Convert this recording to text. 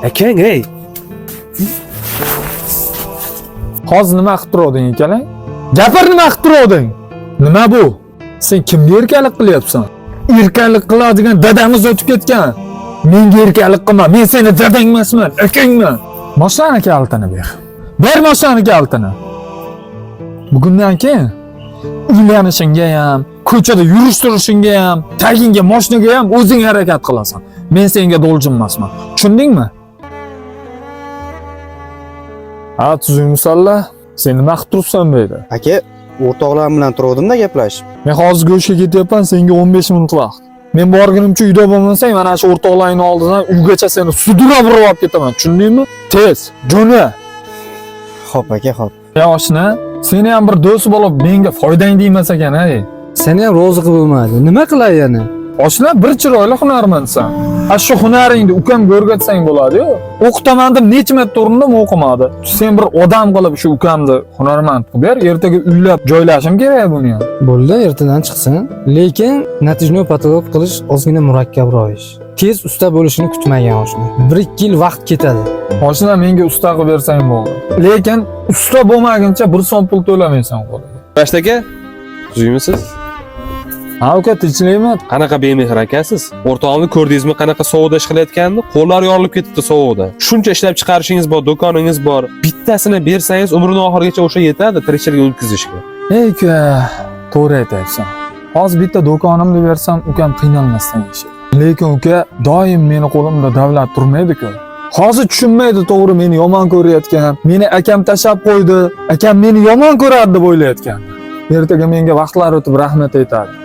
Akang, ey. Hozir nima qilib turavding akalang? Gapir, nima qilib turavding? Nima bu? Sen kimga erkalik qilyapsan? Erkalik qiladigan dadamiz o'tib ketgan. Menga erkalik qilma. Men seni dadang emasman, akangman. Mashinani kalitini ber. Ber mashinani kalitini. Bugundan keyin uylanishingga ham, ko'chada yurish turishingga ham, tagingga mashinaga ham o'zing harakat qilasan. Men senga do'ljin emasman. Tushundingmi? Ha, tuzingmisalla? Sen nima qilib turibsan bu yerda? Aka, o'rtoqlarim bilan turuvdim-da gaplashib. Men hozir go'shga ketyapman, senga 15 minut vaqt. Men borgunimcha uyda bo'lmasang, mana shu o'rtoqlaringni oldidan uygacha seni sudurab urib olib ketaman. Tushundingmi? Tez, jo'na. Xo'p aka, xo'p. Yoshna, seni ham bir do'st bo'lib menga foydang deymas ekan, ey. Seni ham rozi qilib bo'lmadi. Nima qilay yana? Oshna, bir chiroyli hunarmandsan. Shu hunaringni ukamga o'rgatsang bo'ladi-ku. O'qitaman deb necha marta urindim, o'qimadi. Sen bir odam qilib shu ukamni hunarmand qilib ber, ertaga uylab joylashim kerak buni ham. Bo'ldi, ertadan chiqsin. Lekin natijani patolog qilish ozgina murakkabroq ish. Tez usta bo'lishini kutmagan oshna. 1-2 yil vaqt ketadi. Oshna, menga usta qilib bersang bo'ldi. Lekin usta bo'lmaguncha 1 so'm pul to'lamaysan qo'liga. Rashid aka, tuzuymisiz? Ha, uka, tinchlikmi? Qanaqa bemehr akasiz? O'rtog'imni ko'rdingizmi, qanaqa sovuqda ish qilayotganini? Qo'llari yorilib ketibdi sovuqda. Shuncha ishlab chiqarishingiz bor, do'koningiz bor. Bittasini bersangiz umrining oxirigacha o'sha yetadi tirikchilik o'tkazishga. Ey uka, to'g'ri aytayapsan. Hozir bitta do'konimni bersam, ukam qiynalmasdan yashaydi. Lekin uka, doim meni qo'limda davlat turmaydi-ku. Hozir tushunmaydi, to'g'ri, meni yomon ko'rayotgan. Meni akam tashab qo'ydi. Akam meni yomon ko'radi deb o'ylayotgan. Ertaga menga vaqtlar o'tib rahmat aytadi.